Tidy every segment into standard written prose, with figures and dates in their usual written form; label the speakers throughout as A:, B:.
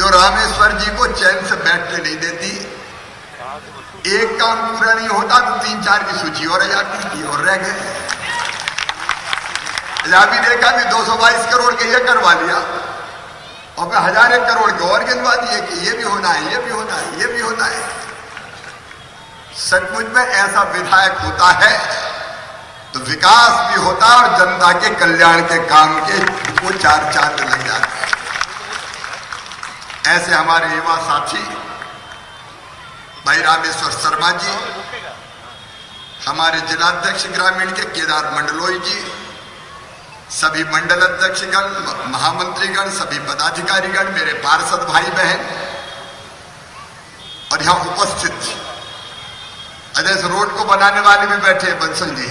A: जो रामेश्वर जी को चैन से बैठने नहीं देती। एक काम पूरा नहीं होता तो 3-4 की सूची और जाती और रह गए। अभी देखा भी 222 करोड़ के ये करवा लिया और फिर 1000 करोड़ के और गिनवा दिए कि ये भी होना है, ये भी होना है, ये भी होना है। सचमुच में ऐसा विधायक होता है तो विकास भी होता है और जनता के कल्याण के काम के वो 4 चांद लग जाते हैं। ऐसे हमारे युवा साथी भाई रामेश्वर शर्मा जी, हमारे जिलाध्यक्ष ग्रामीण के केदार मंडलोई जी, सभी मंडल अध्यक्षगण, महामंत्रीगण, सभी पदाधिकारीगण, मेरे पार्षद भाई बहन और यहां उपस्थित अजय रोड को बनाने वाले भी बैठे बंसल जी,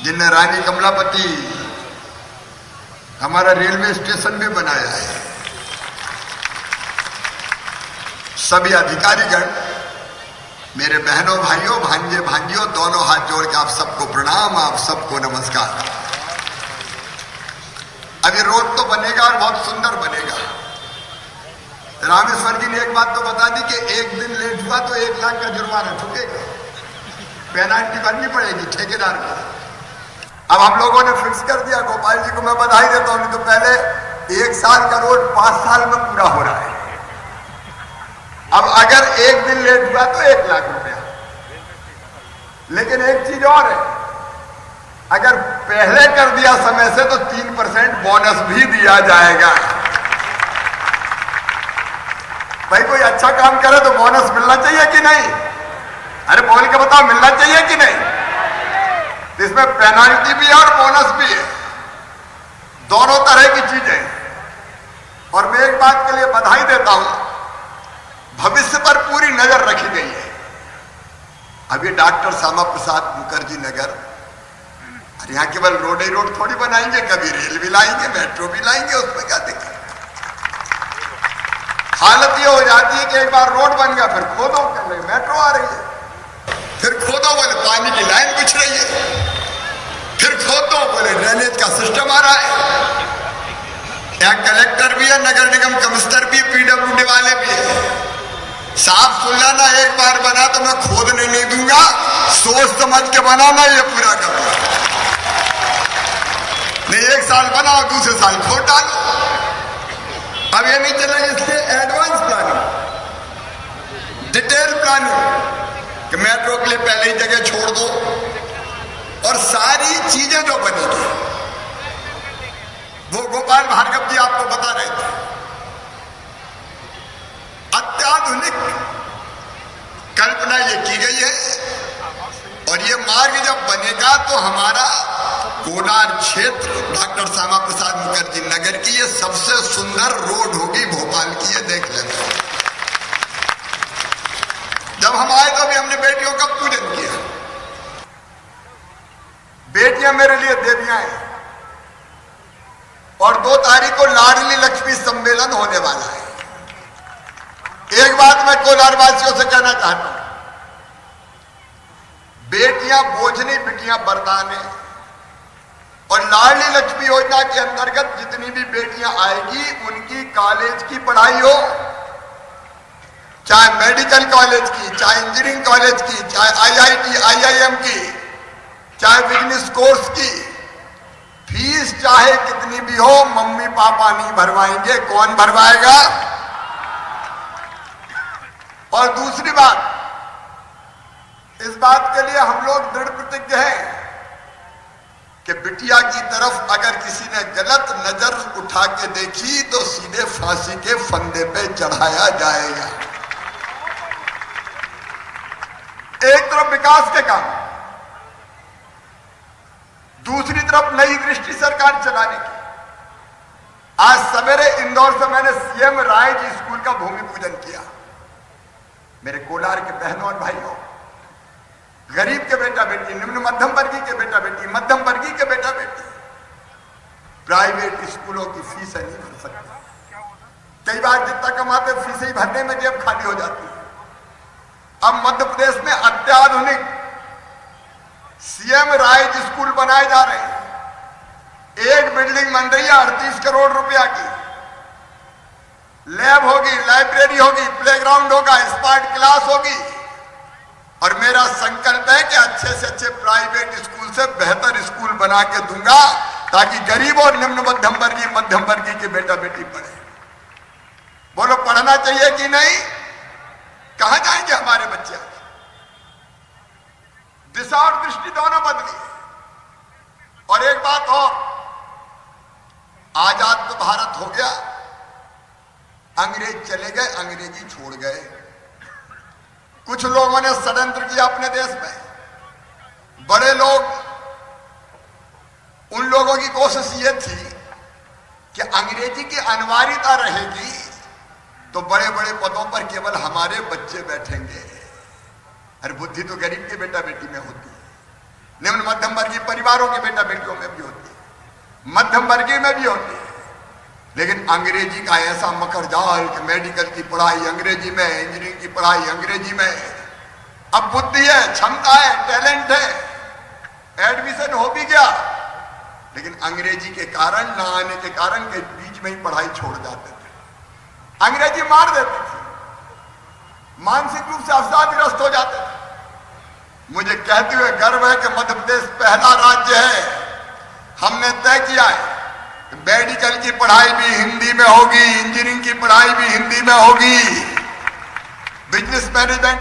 A: जिनने रानी कमलापति हमारा रेलवे स्टेशन भी बनाया है। सभी अधिकारीगण, मेरे बहनों भाइयों, भांजे भांजियों, दोनों हाथ जोड़ के आप सबको प्रणाम, आप सबको नमस्कार। अभी रोड तो बनेगा और बहुत सुंदर बनेगा। रामेश्वर जी ने एक बात तो बता दी कि एक दिन लेट हुआ तो 1 लाख का जुर्माना ठुकेगा, पेनाल्टी भरनी पड़ेगी ठेकेदार को। अब हम लोगों ने फिक्स कर दिया, गोपाल जी को मैं बधाई देता हूं, तो पहले 1 साल का रोड 5 साल में पूरा हो रहा है। अब अगर एक दिन लेट हुआ तो 1 लाख रुपया। लेकिन एक चीज और है, अगर पहले कर दिया समय से तो 3% बोनस भी दिया जाएगा। भाई कोई अच्छा काम करे तो बोनस मिलना चाहिए कि नहीं? अरे बोल के बताओ, मिलना चाहिए कि नहीं? तो इसमें पेनाल्टी भी है और बोनस भी है, दोनों तरह की चीजें। और मैं एक बात के लिए बधाई देता हूं, भविष्य पर पूरी नजर रखी गई है। अभी डॉक्टर श्यामा प्रसाद मुखर्जी नगर, और यहां केवल रोड ही रोड थोड़ी बनाएंगे, कभी रेल भी लाएंगे, मेट्रो भी लाएंगे, उसमें क्या दिक्कत। हालत ये हो जाती है कि एक बार रोड बन गया, फिर खोदो कर रहे, मेट्रो आ रही है, फिर खोदो बोले पानी की लाइन बिछ रही है, फिर खोदो बोले ड्रेनेज का सिस्टम आ रहा है। यहाँ कलेक्टर भी है, नगर निगम कमिश्नर भी, पीडब्ल्यूडी वाले भी है। साफ सुन लेना, एक बार बना तो मैं खोदने नहीं दूंगा, सोच समझ के बनाना, ये पूरा करना नहीं। 1 साल बनाओ, दूसरे साल खोद डालो। अब ये नहीं चलेगा, इसलिए एडवांस प्लानिंग, डिटेल प्लानिंग कि मेट्रो के लिए पहले ही जगह छोड़ दो, और सारी चीजें जो बनेगी वो गोपाल भार्गव जी आपको बता रहे थे। अत्याधुनिक कल्पना ये की गई है, और ये मार्ग जब बनेगा तो हमारा कोलार क्षेत्र डॉक्टर श्यामा प्रसाद मुखर्जी नगर की ये सबसे सुंदर रोड होगी भोपाल की, ये देख लेना। जब हम आए तो अभी हमने बेटियों का पूजन किया। बेटियां मेरे लिए देवियां हैं, और 2 तारीख को लाडली लक्ष्मी सम्मेलन होने वाला है। एक बात मैं कोलार वासियों से कहना चाहता हूं, बेटियां बोझ नहीं, बिटियां वरदान है। और लाडली लक्ष्मी योजना के अंतर्गत जितनी भी बेटियां आएगी, उनकी कॉलेज की पढ़ाई हो, चाहे मेडिकल कॉलेज की, चाहे इंजीनियरिंग कॉलेज की, चाहे IIT IIM की, चाहे बिजनेस कोर्स की, फीस चाहे कितनी भी हो, मम्मी पापा नहीं भरवाएंगे। कौन भरवाएगा? और दूसरी बात, इस बात के लिए हम लोग दृढ़ प्रतिज्ञ हैं कि बिटिया की तरफ अगर किसी ने गलत नजर उठा के देखी तो सीधे फांसी के फंदे पे चढ़ाया जाएगा। एक तरफ विकास के काम, दूसरी तरफ नई दृष्टि सरकार चलाने की। आज सवेरे इंदौर से मैंने CM राय जी स्कूल का भूमि पूजन किया। मेरे कोलार के बहनों और भाइयों, गरीब के बेटा बेटी, निम्न मध्यम वर्गीय के बेटा बेटी, मध्यम वर्गीय के बेटा बेटी प्राइवेट स्कूलों की फीस नहीं भर सकते। कई बार जितना कमाते फीस ही भरने में जेब खाली हो जाती है। अब मध्य प्रदेश में अत्याधुनिक CM राय स्कूल बनाए जा रहे हैं। एक बिल्डिंग बन रही है 38 करोड़ रुपया की। लैब होगी, लाइब्रेरी होगी, प्लेग्राउंड होगा, स्मार्ट क्लास होगी। और मेरा संकल्प है कि अच्छे से अच्छे प्राइवेट स्कूल से बेहतर स्कूल बना के दूंगा ताकि गरीब और निम्न मध्यम वर्गीय के बेटा बेटी पढ़े। बोलो पढ़ना चाहिए कि नहीं? कहां जाएंगे हमारे बच्चे? दिशा और दृष्टि दोनों बदली। और एक बात और, आजाद तो भारत हो गया, अंग्रेज चले गए, अंग्रेजी छोड़ गए। कुछ लोगों ने षड्यंत्र किया अपने देश में। बड़े लोग, उन लोगों की कोशिश ये थी कि अंग्रेजी की अनिवार्यता रहेगी तो बड़े बड़े पदों पर केवल हमारे बच्चे बैठेंगे। अरे बुद्धि तो गरीब के बेटा बेटी में होती है, निम्न मध्यम वर्गीय परिवारों के बेटा बेटियों में भी होती है, मध्यम वर्गीय में भी होती है। लेकिन अंग्रेजी का ऐसा मकर जाल कि मेडिकल की पढ़ाई अंग्रेजी में, इंजीनियरिंग की पढ़ाई अंग्रेजी में। अब बुद्धि है, क्षमता है, टैलेंट है, एडमिशन हो भी गया, लेकिन अंग्रेजी के कारण, ना आने के कारण के बीच में ही पढ़ाई छोड़ जाते थे। अंग्रेजी मार देती थी, मानसिक रूप से अवसादग्रस्त हो जाते थे। मुझे कहते हुए गर्व है कि मध्य प्रदेश पहला राज्य है, हमने तय किया है मेडिकल की पढ़ाई भी हिंदी में होगी, इंजीनियरिंग की पढ़ाई भी हिंदी में होगी, बिजनेस मैनेजमेंट